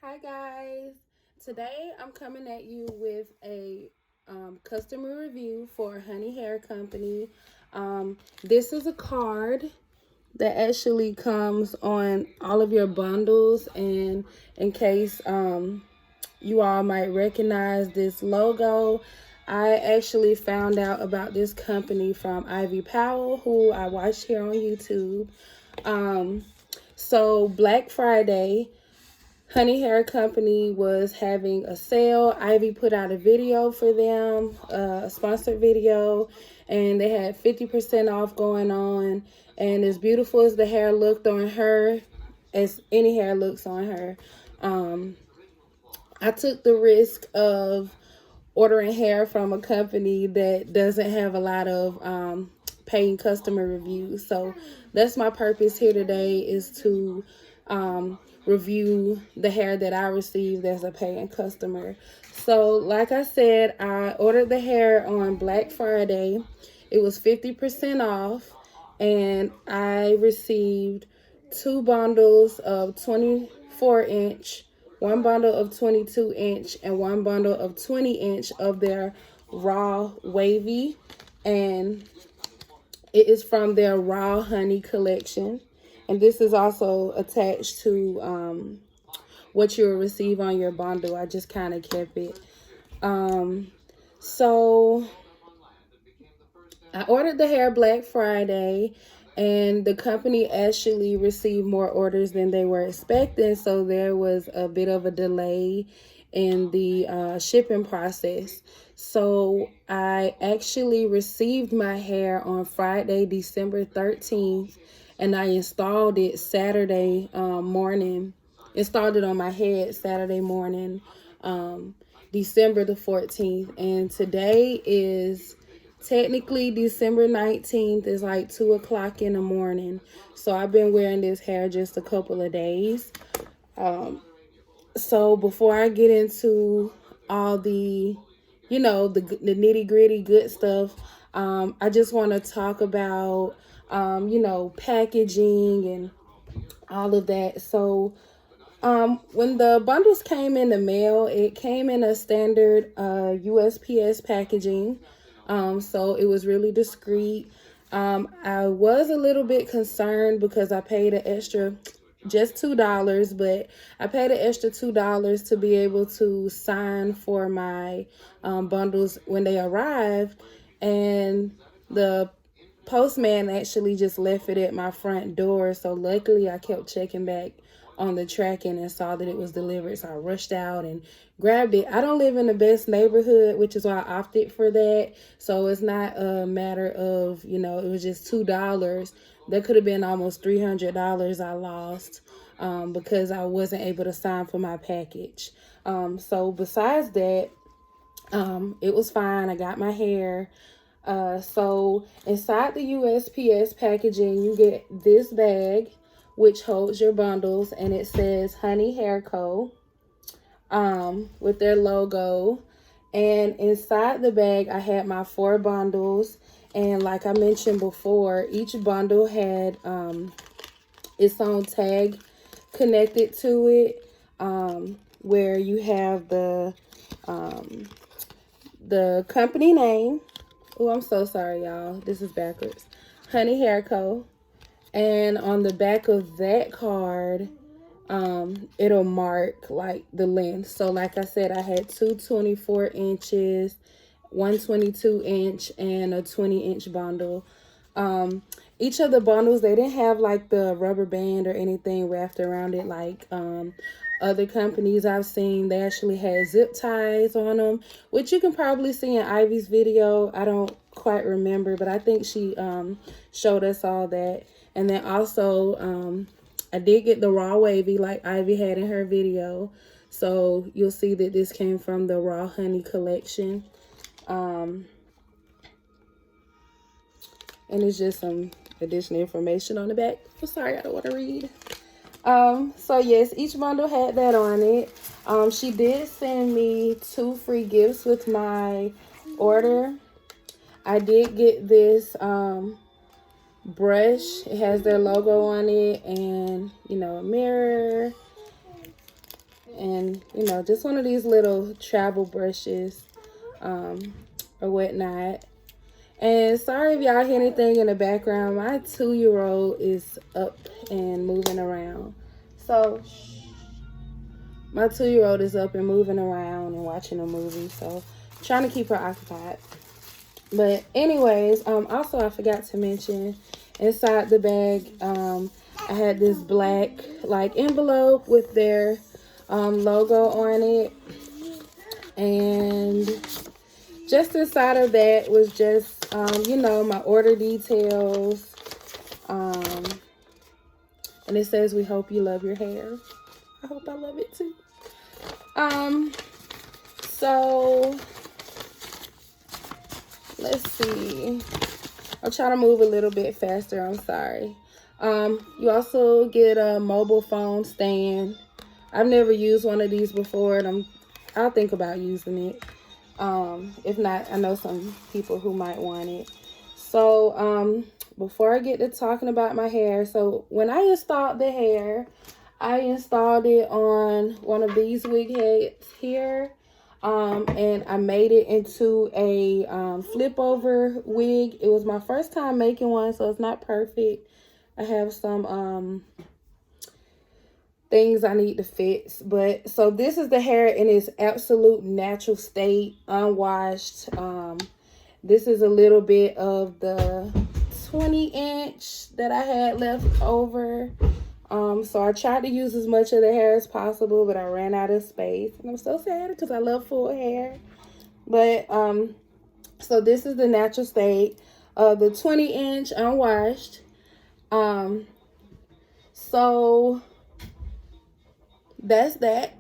Hi guys, today I'm coming at you with a customer review for Honey Hair Company. This is a card that actually comes on all of your bundles, and in case you all might recognize this logo, I actually found out about this company from Ivy Powell, who I watched here on YouTube. So Black Friday, Honey Hair Company was having a sale. Ivy put out a video for them, a sponsored video, and they had 50% off going on. And as beautiful as the hair looked on her, as any hair looks on her, I took the risk of ordering hair from a company that doesn't have a lot of paying customer reviews. So that's my purpose here today, is to review the hair that I received as a paying customer. So like I said, I ordered the hair on Black Friday. It was 50% off, and I received two bundles of 24-inch, one bundle of 22-inch, and one bundle of 20-inch of their raw wavy. And it is from their raw honey collection. And this is also attached to what you'll receive on your bundle. I just kind of kept it. So I ordered the hair Black Friday, and the company actually received more orders than they were expecting. So there was a bit of a delay in the shipping process. So I actually received my hair on Friday, December 13th, and I installed it Saturday morning. Installed it on my head Saturday morning, December the 14th. And today is technically December 19th. Is like 2 o'clock in the morning. So I've been wearing this hair just a couple of days. So before I get into all the, the nitty gritty good stuff, I just want to talk about, packaging and all of that. So when the bundles came in the mail, it came in a standard USPS packaging. So it was really discreet. I was a little bit concerned because I paid an extra, just $2, but I paid an extra $2 to be able to sign for my bundles when they arrived. And the postman actually just left it at my front door. So luckily I kept checking back on the tracking and saw that it was delivered. So I rushed out and grabbed it. I don't live in the best neighborhood, which is why I opted for that. So it's not a matter of, it was just $2. That could have been almost $300 I lost because I wasn't able to sign for my package. So besides that, it was fine. I got my hair. So inside the USPS packaging, you get this bag, which holds your bundles, and it says HoneyHairCo with their logo. And inside the bag, I had my 4 bundles. And like I mentioned before, each bundle had its own tag connected to it, where you have the company name. Oh, I'm so sorry, y'all. This is backwards. Honey Hair Co. And on the back of that card, it'll mark like the length. So like I said, I had two 24 inches, one 22-inch, and a 20-inch bundle. Each of the bundles, they didn't have like the rubber band or anything wrapped around it like other companies I've seen. They actually had zip ties on them, which you can probably see in Ivy's video. I don't quite remember, but I think she showed us all that. And then also, I did get the raw wavy like Ivy had in her video. So you'll see that this came from the Raw Honey collection. And it's just some additional information on the back. Oh, sorry, I don't want to read. So yes, each bundle had that on it. She did send me 2 free gifts with my order. I did get this brush. It has their logo on it, and a mirror, and and, you know, just one of these little travel brushes or whatnot. And sorry if y'all hear anything in the background. My 2-year-old is up and moving around. So, my 2-year-old is up and moving around and watching a movie. So, trying to keep her occupied. But anyways, also I forgot to mention, inside the bag, I had this black, like, envelope with their logo on it. And just inside of that was just, you know, my order details. And it says, "We hope you love your hair." I hope I love it too. So let's see. I'll try to move a little bit faster. I'm sorry. You also get a mobile phone stand. I've never used one of these before, and I'll think about using it. If not, I know some people who might want it. So, before I get to talking about my hair, so when I installed the hair, I installed it on one of these wig heads here. And I made it into a flip over wig. It was my first time making one, so it's not perfect. I have some things I need to fix, but so this is the hair in its absolute natural state, unwashed. This is a little bit of the 20-inch that I had left over. So I tried to use as much of the hair as possible, but I ran out of space, and I'm so sad because I love full hair. But so this is the natural state of the 20-inch unwashed. So that's that.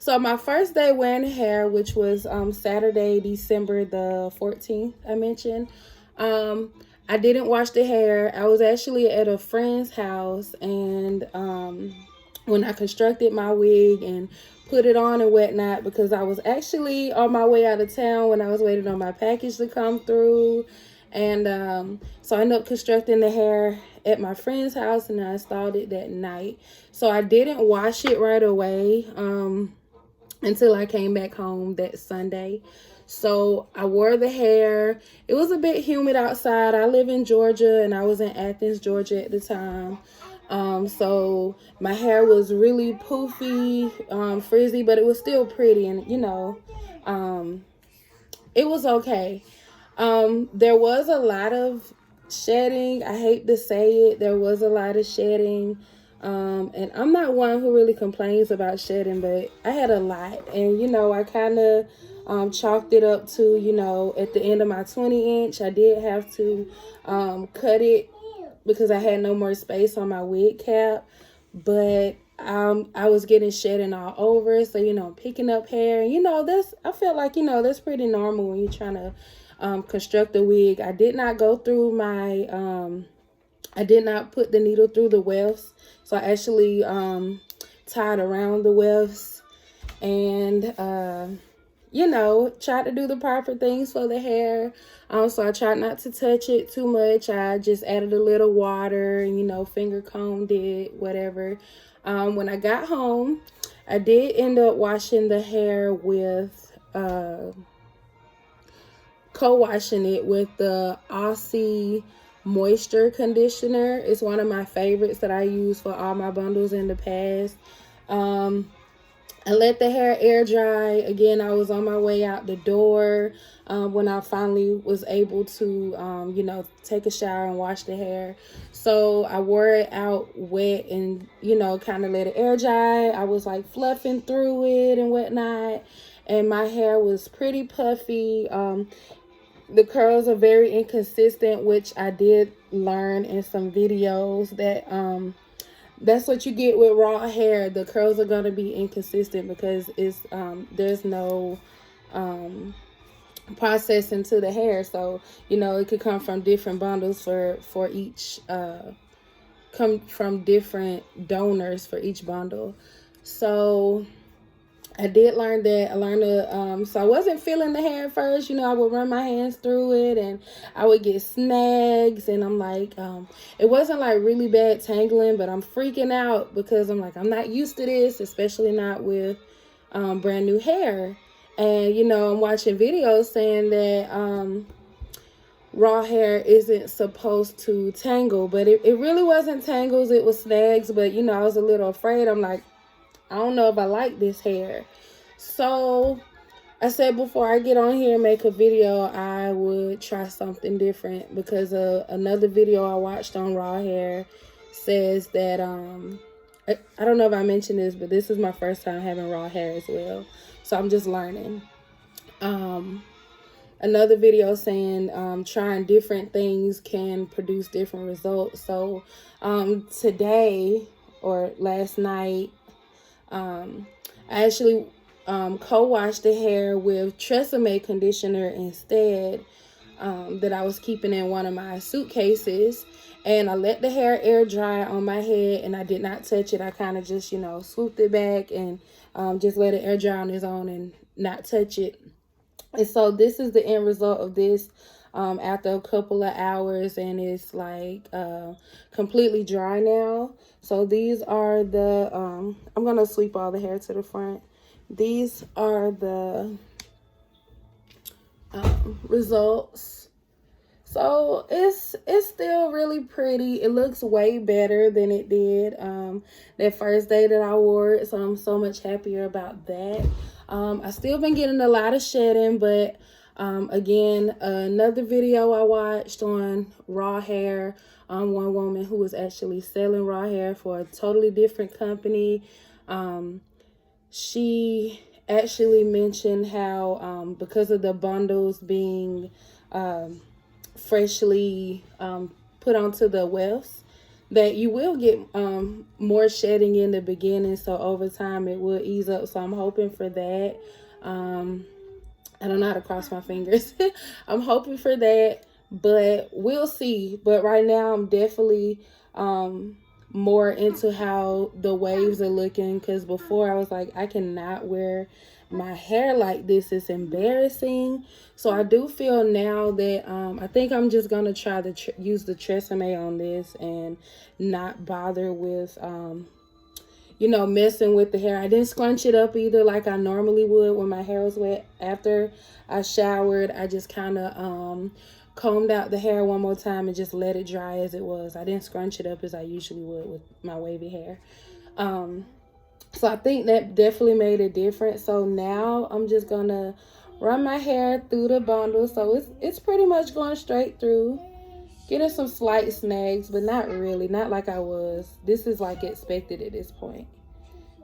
So my first day wearing hair, which was Saturday, December the 14th, I mentioned, I didn't wash the hair. I was actually at a friend's house, and when I constructed my wig and put it on and whatnot, because I was actually on my way out of town when I was waiting on my package to come through. And so I ended up constructing the hair at my friend's house, and I installed it that night. So I didn't wash it right away until I came back home that Sunday. So I wore the hair. It was a bit humid outside. I live in Georgia, and I was in Athens, Georgia at the time. So my hair was really poofy, frizzy, but it was still pretty, and you know, it was okay. There was a lot of shedding. I hate to say it. There was a lot of shedding. And I'm not one who really complains about shedding, but I had a lot. And, you know, I kind of chalked it up to, you know, at the end of my 20-inch, I did have to cut it because I had no more space on my wig cap. But I was getting shedding all over. So, you know, picking up hair. You know, I felt like, you know, that's pretty normal when you're trying to construct a wig. I did not go through my, I did not put the needle through the wefts. So I actually tied around the wefts and, you know, tried to do the proper things for the hair. So I tried not to touch it too much. I just added a little water and, you know, finger combed it, whatever. When I got home, I did end up washing the hair with, co-washing it with the Aussie moisture conditioner. It's one of my favorites that I use for all my bundles in the past. I let the hair air dry. Again, I was on my way out the door when I finally was able to, you know, take a shower and wash the hair. So I wore it out wet and, you know, kind of let it air dry. I was like fluffing through it and whatnot. And my hair was pretty puffy. The curls are very inconsistent, which I did learn in some videos that that's what you get with raw hair. The curls are going to be inconsistent because it's there's no processing to the hair. So, you know, it could come from different bundles for each, come from different donors for each bundle. So I did learn that. I learned to, so I wasn't feeling the hair at first. You know, I would run my hands through it and I would get snags. And I'm like, it wasn't like really bad tangling, but I'm freaking out because I'm like, I'm not used to this, especially not with brand new hair. And, you know, I'm watching videos saying that raw hair isn't supposed to tangle, but it really wasn't tangles. It was snags. But, you know, I was a little afraid. I'm like, I don't know if I like this hair. So I said before I get on here and make a video, I would try something different because another video I watched on raw hair says that I don't know if I mentioned this, but this is my first time having raw hair as well. So I'm just learning. Another video saying trying different things can produce different results. So today or last night, I actually co-washed the hair with Tresemme conditioner instead, that I was keeping in one of my suitcases. And I let the hair air dry on my head and I did not touch it. I kind of just, you know, swooped it back and just let it air dry on its own and not touch it. And so this is the end result of this after a couple of hours, and it's like completely dry now. So these are the, I'm going to sweep all the hair to the front. These are the results. So it's still really pretty. It looks way better than it did that first day that I wore it. So I'm so much happier about that. I still been getting a lot of shedding, but again, another video I watched on raw hair, one woman who was actually selling raw hair for a totally different company. She actually mentioned how because of the bundles being freshly put onto the wefts, that you will get more shedding in the beginning, so over time it will ease up. So I'm hoping for that. I don't know how to cross my fingers. I'm hoping for that, but we'll see. But right now I'm definitely more into how the waves are looking, because before I was like, I cannot wear my hair like this. It's embarrassing. So I do feel now that I think I'm just gonna try to use the Tresemme on this and not bother with you know, messing with the hair. I didn't scrunch it up either like I normally would when my hair was wet. After I showered, I just kind of combed out the hair one more time and just let it dry as it was. I didn't scrunch it up as I usually would with my wavy hair. So I think that definitely made a difference. So now I'm just gonna run my hair through the bundle. So it's pretty much going straight through. Getting some slight snags, but not really, not like I was. This is like expected at this point.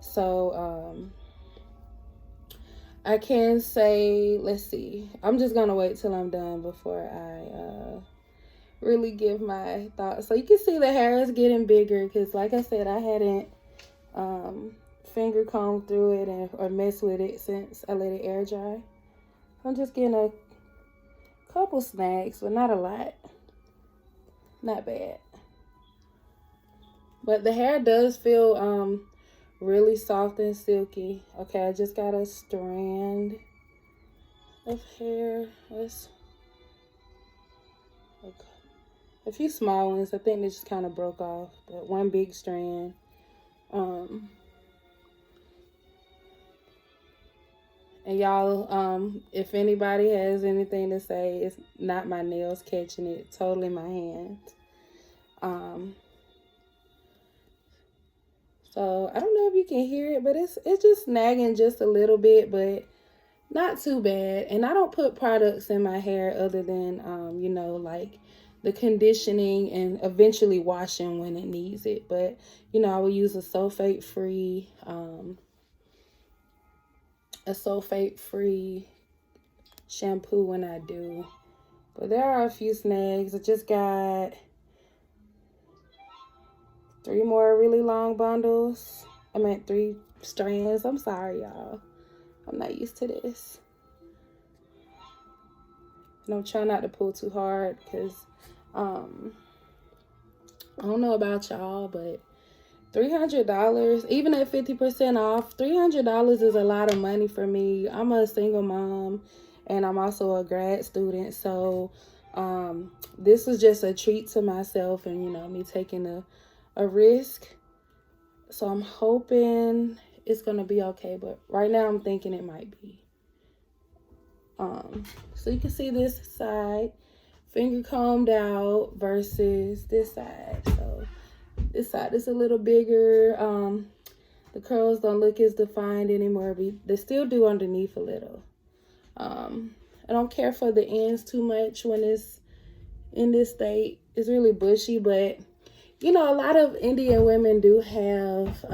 So I can say, let's see, I'm just gonna wait till I'm done before I really give my thoughts. So you can see the hair is getting bigger because, like I said, I hadn't finger combed through it or messed with it since I let it air dry. I'm just getting a couple snags, but not a lot. Not bad. But the hair does feel really soft and silky. Okay, I just got a strand of hair. Let's okay. A few small ones. I think they just kind of broke off, but one big strand. And y'all, if anybody has anything to say, it's not my nails catching it, totally my hands. So I don't know if you can hear it, but it's just snagging just a little bit, but not too bad. And I don't put products in my hair other than you know, like the conditioning and eventually washing when it needs it. But you know, I will use a sulfate-free shampoo when I do. But there are a few snags. I just got 3 more really long bundles. I meant 3 strands. I'm sorry, y'all. I'm not used to this. And I'm trying not to pull too hard because I don't know about y'all, but $300, even at 50% off, $300 is a lot of money for me. I'm a single mom and I'm also a grad student. So this was just a treat to myself and, you know, me taking a risk. So I'm hoping it's going to be okay. But right now I'm thinking it might be. So you can see this side, finger combed out versus this side. So this side is a little bigger. The curls don't look as defined anymore, but they still do underneath a little. I don't care for the ends too much when it's in this state. It's really bushy, but you know, a lot of Indian women do have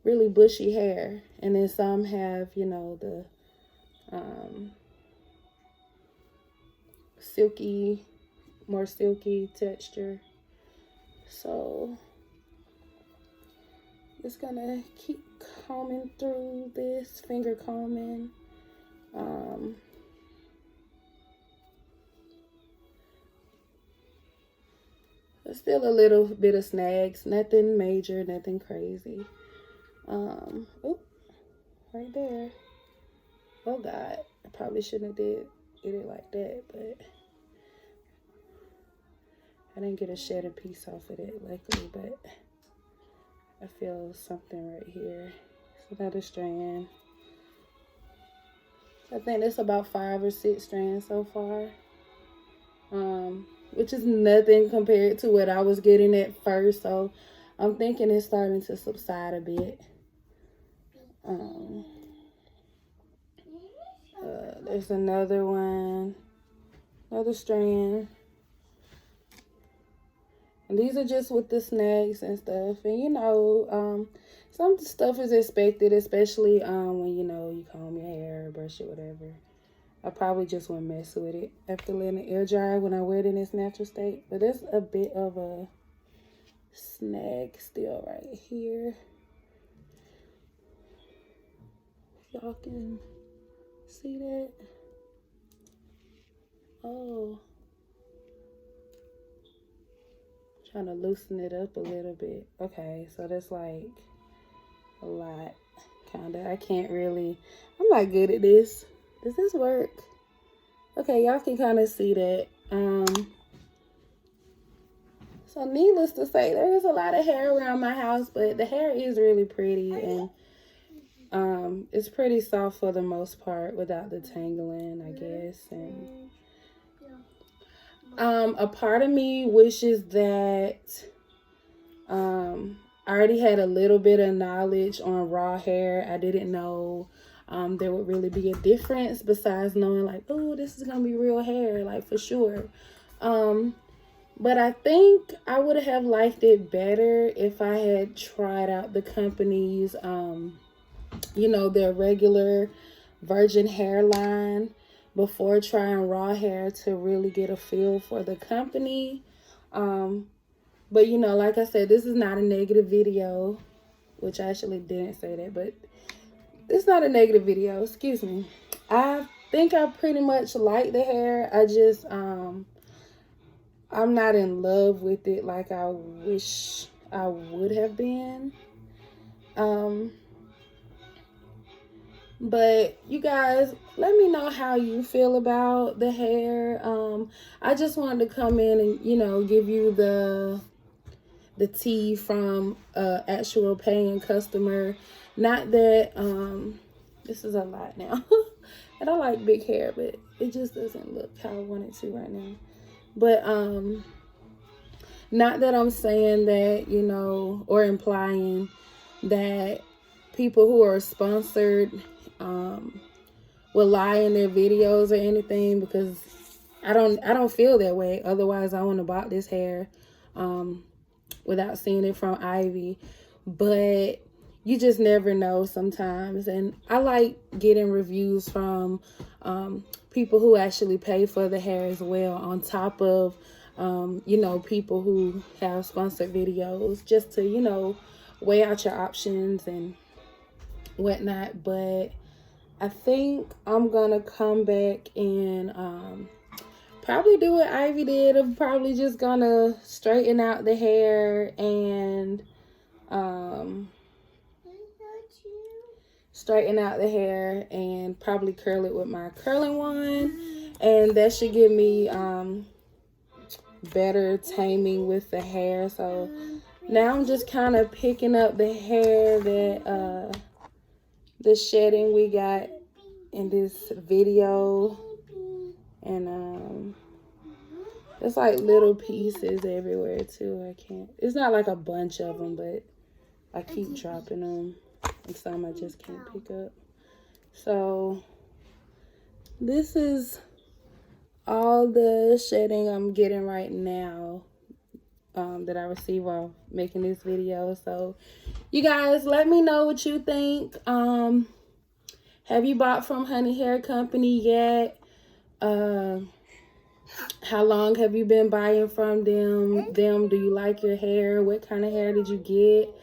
really bushy hair, and then some have, you know, the more silky texture. So just gonna keep combing through this, finger combing. There's still a little bit of snags, nothing major, nothing crazy. Oh, right there. Oh God, I probably shouldn't have did it like that, but I didn't get a shedded piece off of it, luckily, but I feel something right here. It's another strand. I think it's about 5 or 6 strands so far, which is nothing compared to what I was getting at first. So I'm thinking it's starting to subside a bit. There's another one, another strand. And these are just with the snags and stuff. And you know, some stuff is expected, especially when, you know, you comb your hair or brush it, whatever. I probably just won't mess with it after letting it air dry when I wear it in its natural state. But there's a bit of a snag still right here. Y'all can see that. Oh. Trying to loosen it up a little bit. Okay, so that's like a lot, kinda. I can't really, I'm not good at this. Does this work? Okay, y'all can kind of see that. So needless to say, there is a lot of hair around my house, but the hair is really pretty, and it's pretty soft for the most part without the tangling, I guess. And a part of me wishes that I already had a little bit of knowledge on raw hair. I didn't know there would really be a difference besides knowing like, oh, this is gonna be real hair, like for sure. But I think I would have liked it better if I had tried out the company's you know, their regular virgin hair line before trying raw hair to really get a feel for the company. But you know, like I said, this is not a negative video, which I actually didn't say that, but it's not a negative video, excuse me. I think I pretty much like the hair. I just I'm not in love with it like I wish I would have been. But you guys, let me know how you feel about the hair. I just wanted to come in and, you know, give you the tea from actual paying customer. Not that this is a lot now. And I like big hair, but it just doesn't look how I want it to right now. But not that I'm saying that, you know, or implying that people who are sponsored will lie in their videos or anything, because I don't feel that way. Otherwise I wouldn't have bought this hair without seeing it from Ivy. But you just never know sometimes, and I like getting reviews from people who actually pay for the hair as well, on top of you know, people who have sponsored videos, just to, you know, weigh out your options and whatnot. But I think I'm gonna come back and probably do what Ivy did. I'm probably just gonna straighten out the hair and straighten out the hair and probably curl it with my curling wand, and that should give me better taming with the hair. So now I'm just kind of picking up the hair that the shedding we got in this video, and it's like little pieces everywhere too. It's not like a bunch of them, but I keep dropping them, and some I just can't pick up. So this is all the shedding I'm getting right now that I receive while making this video. So you guys, let me know what you think. Have you bought from Honey Hair Company yet? How long have you been buying from them? Do you like your hair? What kind of hair did you get?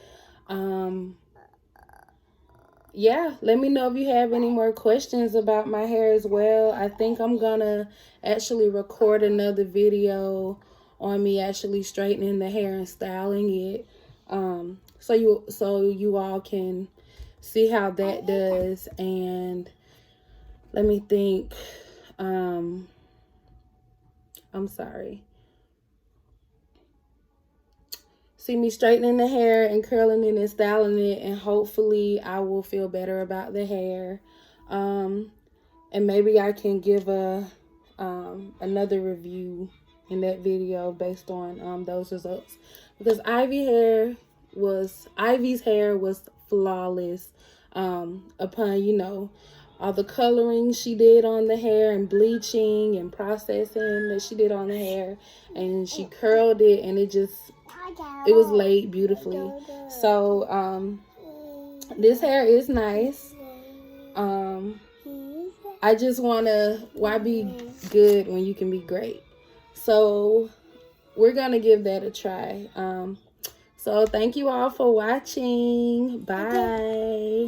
Yeah, let me know if you have any more questions about my hair as well. I think I'm gonna actually record another video on me actually straightening the hair and styling it, so you all can see how that does. And let me think. I'm sorry. See me straightening the hair and curling it and styling it, and hopefully I will feel better about the hair. And maybe I can give another review in that video based on those results, because Ivy's hair was flawless upon all the coloring she did on the hair and bleaching and processing that she did on the hair, and she curled it, and it was laid beautifully. So this hair is nice. I just why be good when you can be great? So we're gonna give that a try. So thank you all for watching. Bye.